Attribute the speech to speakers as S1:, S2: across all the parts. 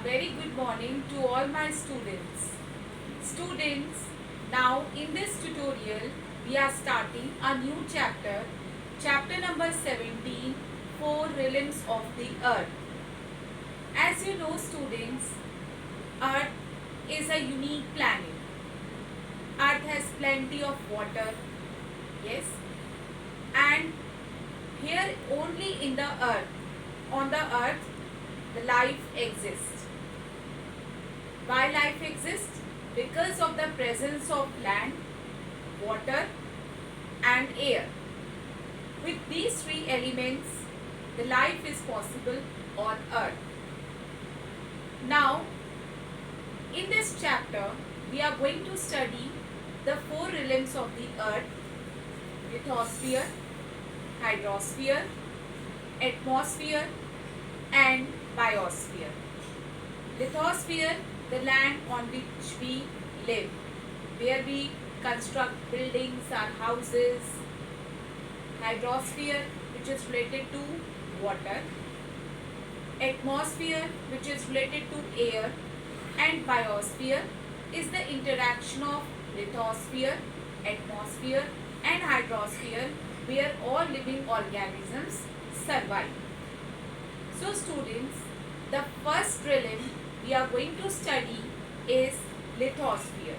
S1: very good morning to all my students. Students, now in this tutorial, we are starting a new chapter, chapter number 17, Four Realms of the Earth. As you know, students, Earth is a unique planet. Earth has plenty of water, yes, and here only in the Earth, on the Earth, the life exists. Why life exists? Because of the presence of land, water and air. With these three elements, the life is possible on Earth. Now, in this chapter, we are going to study the four realms of the Earth: lithosphere, hydrosphere, atmosphere and biosphere. Lithosphere, the land on which we live, where we construct buildings, our houses. Hydrosphere, which is related to water. Atmosphere, which is related to air. And biosphere is the interaction of lithosphere, atmosphere and hydrosphere, where all living organisms survive. So students, the first realm we are going to study is lithosphere.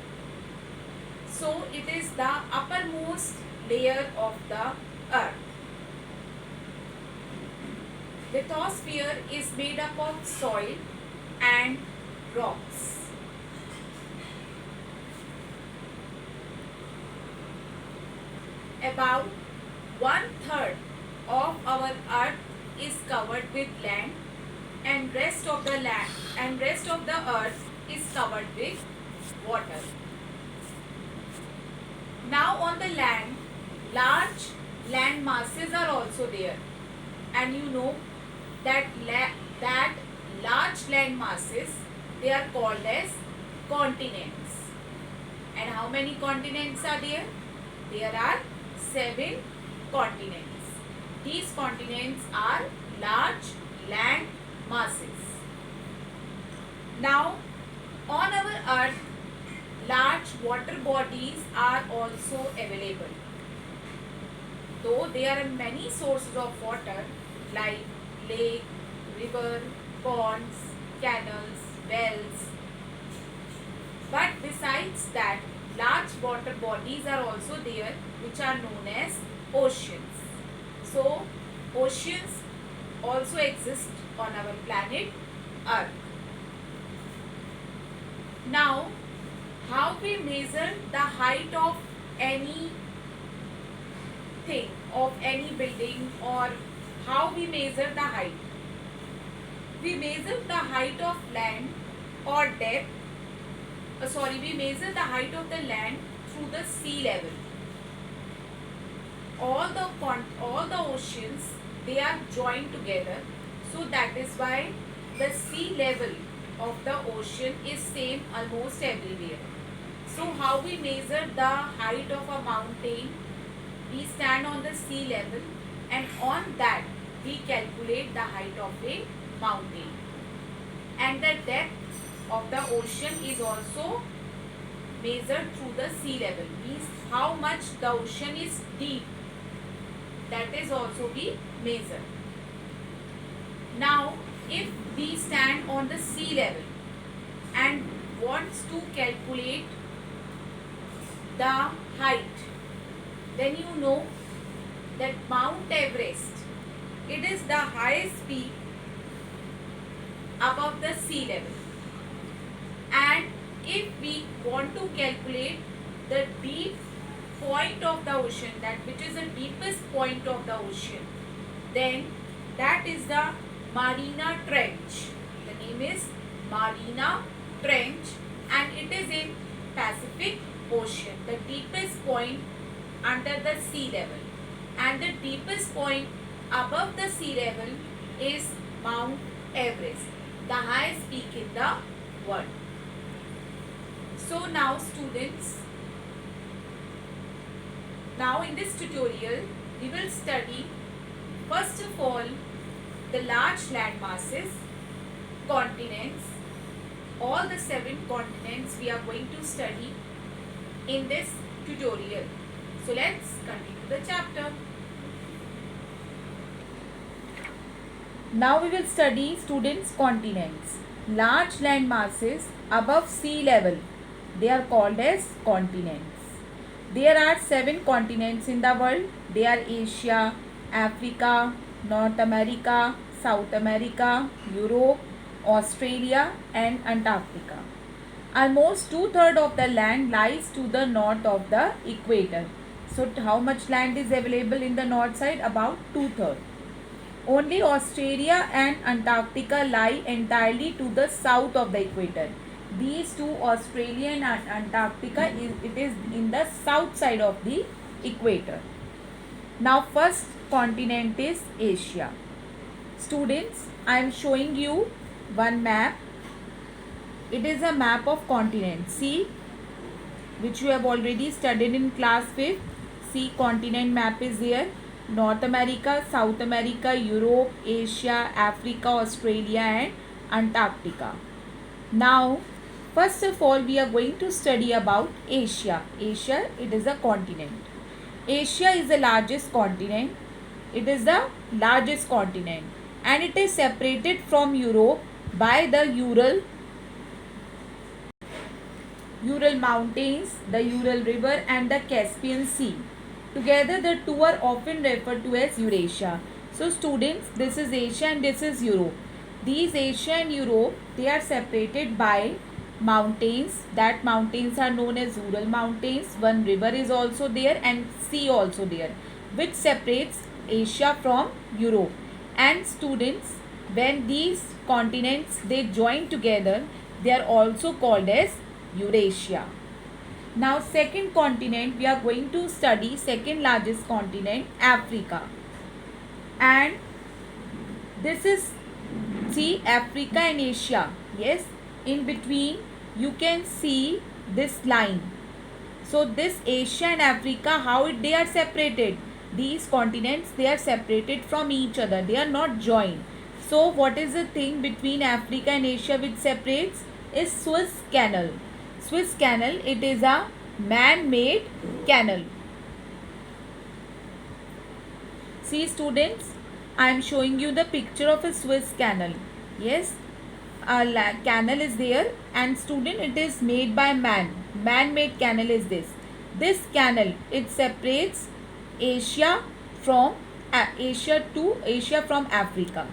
S1: So it is the uppermost layer of the earth. Lithosphere is made up of soil and rocks. About 1/3 of our earth is covered with land and rest of the earth is covered with water. Now on the land, large land masses are also there, and you know that large land masses, they are called as continents. And how many continents are there? There are 7 continents. These continents are large land masses. Now, on our earth, large water bodies are also available. Though there are many sources of water like lake, river, ponds, canals, wells. But besides that, large water bodies are also there, which are known as oceans. So, oceans also exist on our planet Earth. Now, how we measure the height of any thing, of any building, or how we measure the height? We measure the height of land or depth. We measure the height of the land through the sea level. All the oceans, they are joined together, so that is why the sea level of the ocean is same almost everywhere. So how we measure the height of a mountain? We stand on the sea level, and on that we calculate the height of a mountain. And the depth of the ocean is also measured through the sea level. Means how much the ocean is deep, that is also be measured. Now, if we stand on the sea level and wants to calculate the height, then you know that Mount Everest, it is the highest peak above the sea level. And if we want to calculate the deep point of the ocean, that which is the deepest point of the ocean, then that is the Mariana Trench. The name is Mariana Trench, and it is in Pacific Ocean, the deepest point under the sea level. And the deepest point above the sea level is Mount Everest, the highest peak in the world. So now students, now in this tutorial we will study first of all the large land masses, continents, all the 7 continents we are going to study in this tutorial. So let's continue the chapter. Now we will study students' continents. Large land masses above sea level, they are called as continents. There are 7 continents in the world. They are Asia, Africa, North America, South America, Europe, Australia and Antarctica. Almost 2/3 of the land lies to the north of the equator. So how much land is available in the north side? About 2/3. Only Australia and Antarctica lie entirely to the south of the equator. These two, Australia and Antarctica, it is in the south side of the equator. Now first continent is Asia. Students, I am showing you one map. It is a map of continents. See, which you have already studied in class 5th. See, continent map is here. North America, South America, Europe, Asia, Africa, Australia and Antarctica. Now, first of all, we are going to study about Asia. Asia, it is a continent. Asia is the largest continent. It is the largest continent and it is separated from Europe by the Ural Mountains, the Ural River and the Caspian Sea. Together the two are often referred to as Eurasia. So students, this is Asia and this is Europe. These Asia and Europe, they are separated by mountains. That mountains are known as Ural Mountains. One river is also there and sea also there, which separates Asia from Europe. And students, when these continents, they join together, they are also called as Eurasia. Now second continent, we are going to study second largest continent, Africa. And this is, see, Africa and Asia. Yes, in between you can see this line. So this Asia and Africa, how they are separated? These continents, they are separated from each other. They are not joined. So what is the thing between Africa and Asia which separates? Is Suez Canal. Suez Canal, it is a man-made canal. See students, I am showing you the picture of a Suez Canal. Yes, a canal is there and student, it is made by man. Man-made canal is this. This canal, it separates Asia from Asia from Africa.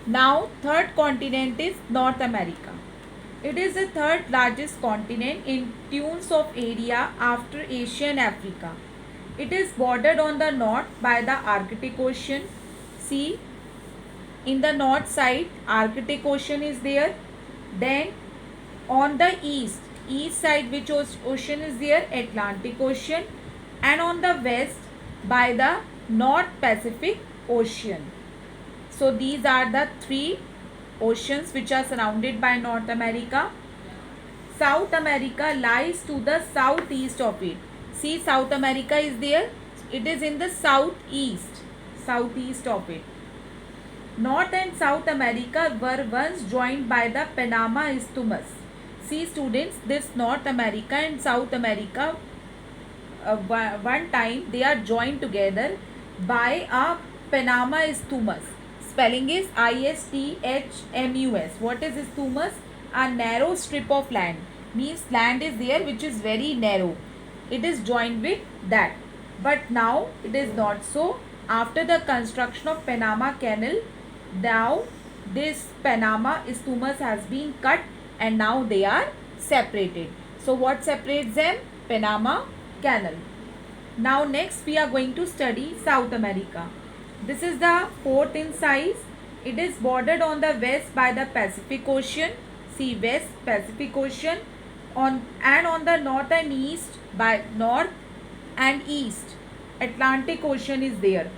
S1: Now third continent is North America. It is the third largest continent in terms of area after Asia and Africa. It is bordered on the north by the Arctic Ocean. See, in the north side, Arctic Ocean is there. Then on the east side, which ocean is there? Atlantic Ocean. And on the west by the North Pacific Ocean. So these are the 3 oceans which are surrounded by North America. South America lies to the southeast of it. See, South America is there. It is in the southeast of it. North and South America were once joined by the Panama Isthmus. See students, this North America and South America, one time they are joined together by a Panama Isthmus. Spelling is ISTHMUS. What is isthmus? A narrow strip of land. Means land is there which is very narrow. It is joined with that. But now it is not so. After the construction of Panama Canal, now this Panama Isthmus has been cut and now they are separated. So what separates them? Panama Canal. Now next we are going to study South America. This is the 4th in size. It is bordered on the west by the Pacific Ocean. See, west Pacific Ocean. On the north and east by north and east Atlantic Ocean is there.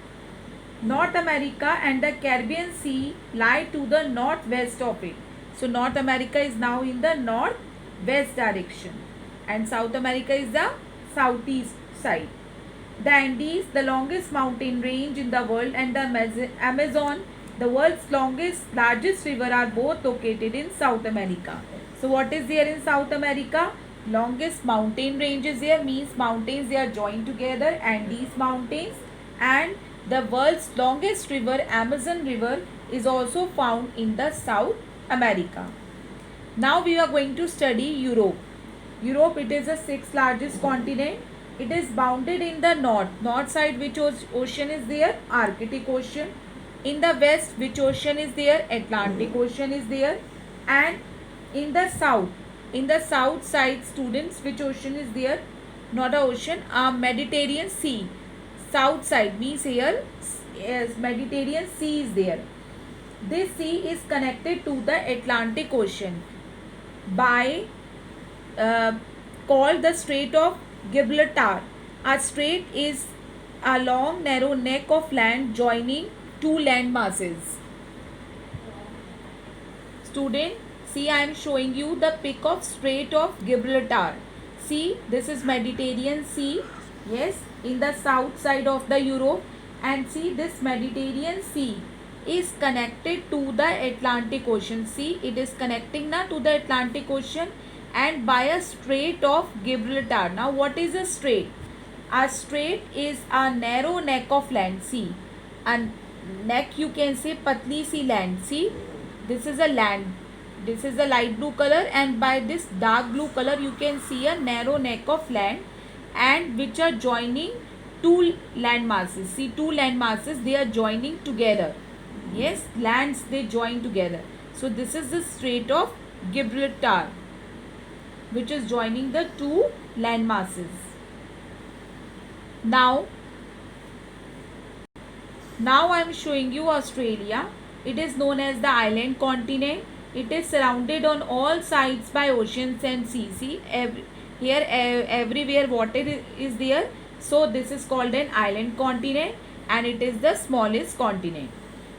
S1: North America and the Caribbean Sea lie to the northwest of it. So North America is now in the northwest direction and South America is the southeast side. The Andes, the longest mountain range in the world, and the Amazon, the world's largest river are both located in South America. So what is there in South America? Longest mountain ranges here, means mountains they are joined together, and these mountains, and the world's longest river, Amazon river, is also found in the South America. Now we are going to study Europe. Europe, it is the sixth largest continent. It is bounded in the north side. Which ocean is there? Arctic Ocean. In the west, which ocean is there? Atlantic Ocean is there. And in the south side, students, which ocean is there? Not a ocean, Mediterranean Sea. South side means here Mediterranean Sea is there. This sea is connected to the Atlantic Ocean by called the Strait of Gibraltar. A strait is a long narrow neck of land joining two land masses. Student, see, I am showing you the pic of Strait of Gibraltar. See, this is Mediterranean Sea, yes, in the south side of the Europe, and see, this Mediterranean Sea is connected to the Atlantic Ocean. See, it is connecting now to the Atlantic Ocean and by a Strait of Gibraltar. Now what is a strait? A strait is a narrow neck of land. See, a neck, you can say patli si land. See, this is a land, this is a light blue color, and by this dark blue color you can see a narrow neck of land, and which are joining two land masses. See, two land masses, they are joining together. Yes, lands, they join together. So this is the Strait of Gibraltar, which is joining the two land masses. Now I am showing you Australia. It is known as the island continent. It is surrounded on all sides by oceans and seas. See, everywhere water is there. So this is called an island continent, and it is the smallest continent.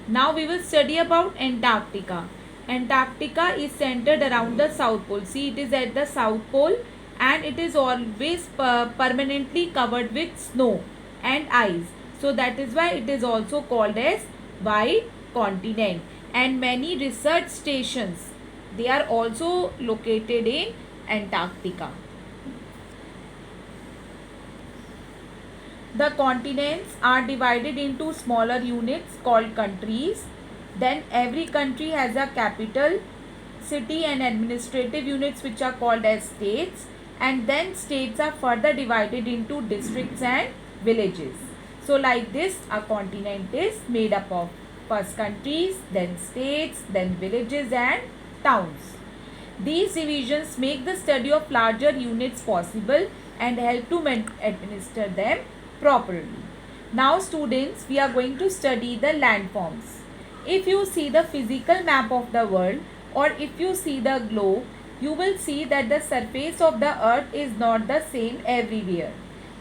S1: Now we will study about Antarctica. Antarctica is centered around the South Pole. See, it is at the South Pole, and it is always permanently covered with snow and ice. So that is why it is also called as white continent. And many research stations, they are also located in Antarctica. The continents are divided into smaller units called countries. Then every country has a capital, city, and administrative units which are called as states. And then states are further divided into districts and villages. So like this, a continent is made up of first countries, then states, then villages and towns. These divisions make the study of larger units possible and help to administer them properly. Now students, we are going to study the landforms. If you see the physical map of the world, or if you see the globe, you will see that the surface of the earth is not the same everywhere.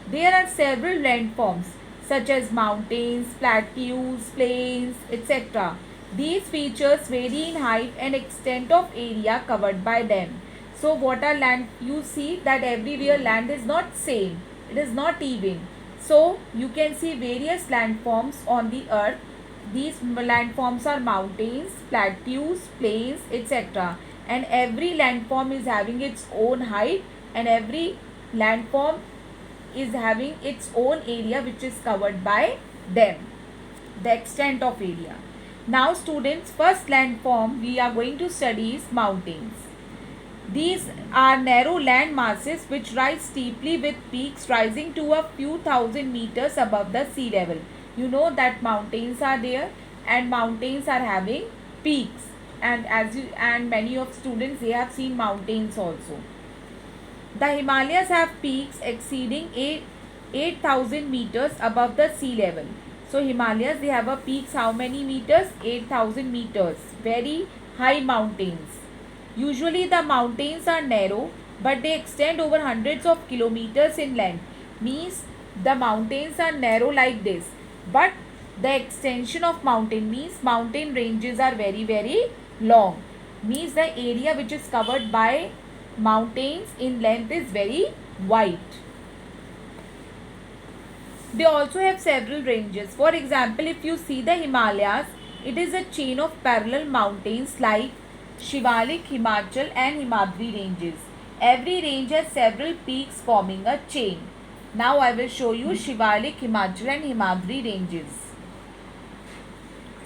S1: There are several landforms such as mountains, plateaus, plains, etc. These features vary in height and extent of area covered by them. So what are land? You see that everywhere land is not same. It is not even. So you can see various landforms on the earth. These landforms are mountains, plateaus, plains, etc. And every landform is having its own height, and every landform is having its own area which is covered by them, the extent of area. Now students, first landform we are going to study is mountains. These are narrow land masses which rise steeply with peaks rising to a few thousand meters above the sea level. You know that mountains are there, and mountains are having peaks, and many of students, they have seen mountains also. The Himalayas have peaks exceeding 8,000 meters above the sea level. So Himalayas, they have a peaks how many meters? 8,000 meters. Very high mountains. Usually the mountains are narrow, but they extend over hundreds of kilometers in length. Means the mountains are narrow like this, but the extension of mountain means mountain ranges are very, very long. Means the area which is covered by mountains in length is very wide. They also have several ranges. For example, if you see the Himalayas, It is a chain of parallel mountains like Shivalik, Himachal and Himadri ranges. Every range has several peaks forming a chain. Now I will show you Shivalik, Himachal and Himadri ranges.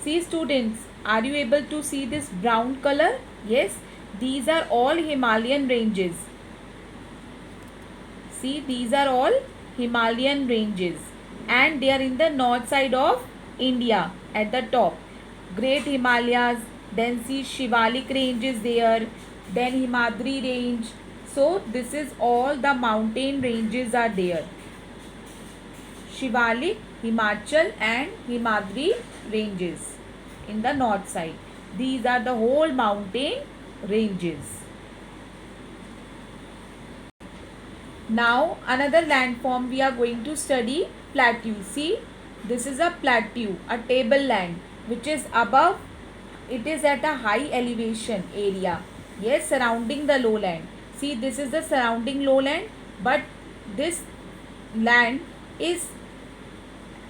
S1: See students, are you able to see this brown color? Yes, these are all Himalayan ranges. See, these are all Himalayan ranges and they are in the north side of India at the top. Great Himalayas, then see Shivalik range is there, then Himadri range. So this is all the mountain ranges are there. Shivalik, Himachal and Himadri ranges in the north side. These are the whole mountain ranges. Now another landform we are going to study, plateau. See, this is a plateau, a tableland which is above, it is at a high elevation area. Yes, surrounding the lowland. See, this is the surrounding lowland, but this land is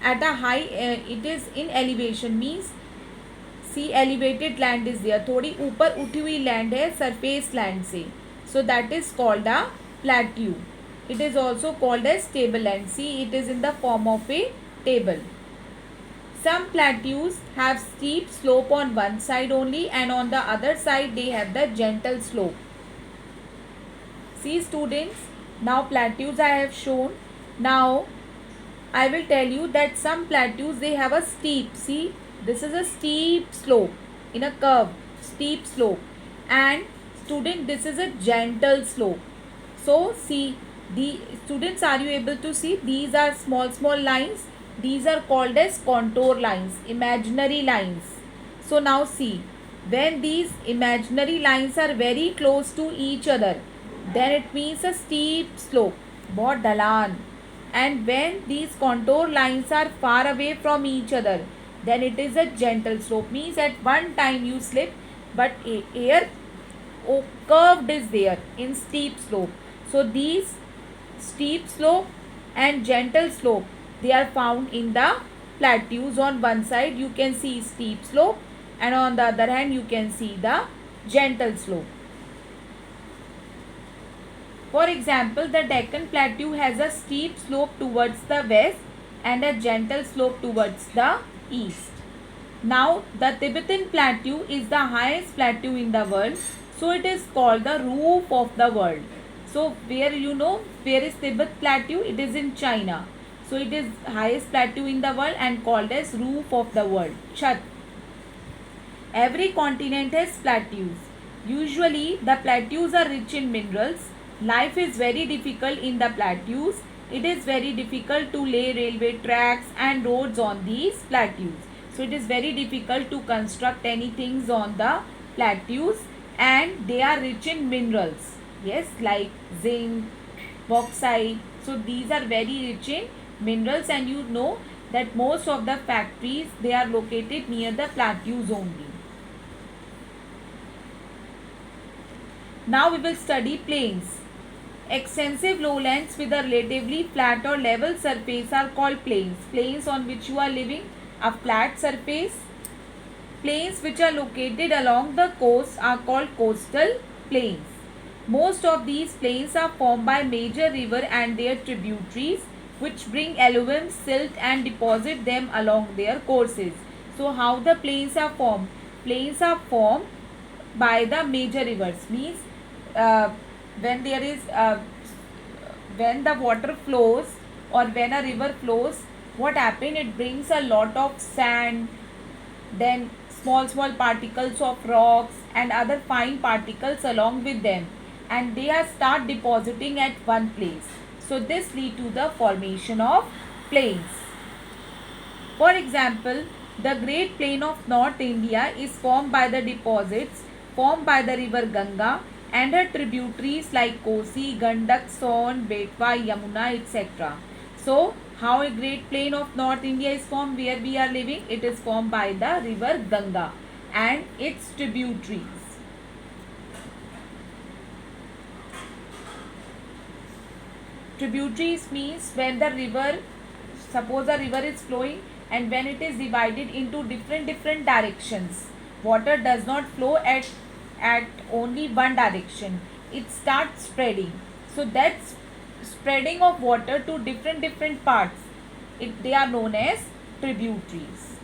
S1: at a high, it is in elevation, means see elevated land is there. थोड़ी ऊपर उठी हुई land है surface land से. So that is called a plateau. It is also called as tableland. See, it is in the form of a table. Some plateaus have steep slope on one side only and on the other side they have the gentle slope. See students, now plateaus I have shown. Now I will tell you that some plateaus they have a steep. See, this is a steep slope in a curve, steep slope, and student this is a gentle slope. So see, the students, are you able to see these are small lines? These are called as contour lines, imaginary lines. So now see, when these imaginary lines are very close to each other, then it means a steep slope, बहुत ढलान. And when these contour lines are far away from each other, then it is a gentle slope, means at one time you slip, but here curved is there in steep slope. So these steep slope and gentle slope, they are found in the plateaus. On one side you can see steep slope and on the other hand you can see the gentle slope. For example, the Deccan Plateau has a steep slope towards the west and a gentle slope towards the east. Now the Tibetan Plateau is the highest plateau in the world, so it is called the roof of the world. So where you know where is Tibet Plateau? It is in China. So it is highest plateau in the world and called as roof of the world, Chhat. Every continent has plateaus. Usually the plateaus are rich in minerals. Life is very difficult in the plateaus. It is very difficult to lay railway tracks and roads on these plateaus. So it is very difficult to construct anything on the plateaus, and they are rich in minerals. Yes, like zinc, bauxite. So these are very rich in minerals, and you know that most of the factories they are located near the plateaus only. Now we will study plains. Extensive lowlands with a relatively flat or level surface are called plains. Plains on which you are living, a flat surface. Plains which are located along the coast are called coastal plains. Most of these plains are formed by major river and their tributaries, which bring alluvium, silt and deposit them along their courses. So how the plains are formed? Plains are formed by the major rivers, means when there is when the water flows or when a river flows, what happen, it brings a lot of sand, then small particles of rocks and other fine particles along with them, and they are start depositing at one place. So this lead to the formation of plains. For example, the Great Plain of North India is formed by the deposits formed by the river Ganga and her tributaries like Kosi, Gandak, Son, Betwa, Yamuna, etc. So, how a Great Plain of North India is formed where we are living? It is formed by the river Ganga and its tributaries. Tributaries means when the river, suppose a river is flowing and when it is divided into different directions, water does not flow at only one direction. It starts spreading. So that's spreading of water to different parts. They are known as tributaries.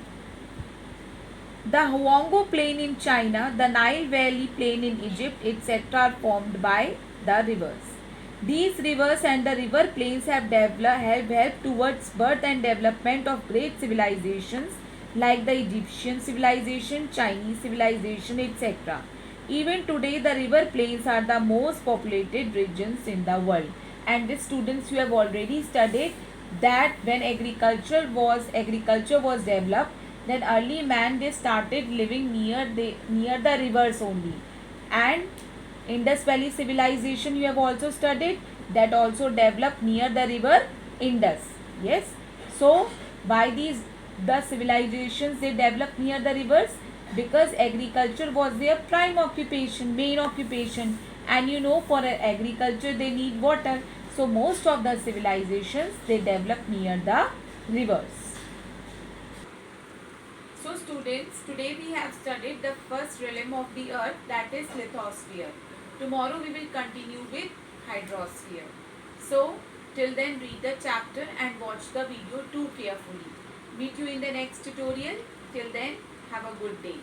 S1: The Huanghe Plain in China, the Nile Valley Plain in Egypt, etc. are formed by the rivers. These rivers and the river plains have helped towards birth and development of great civilizations like the Egyptian civilization, Chinese civilization, etc. Even today, the river plains are the most populated regions in the world. And the students, you have already studied that when agriculture was developed, then early man they started living near the rivers only. And Indus Valley civilization you have also studied, that also developed near the river Indus. Yes. So why these the civilizations they developed near the rivers? Because agriculture was their prime occupation, main occupation, and you know for agriculture they need water. So most of the civilizations they developed near the rivers. So students, today we have studied the first realm of the earth, that is lithosphere. Tomorrow we will continue with hydrosphere. So till then read the chapter and watch the video too carefully. Meet you in the next tutorial. Till then, have a good day.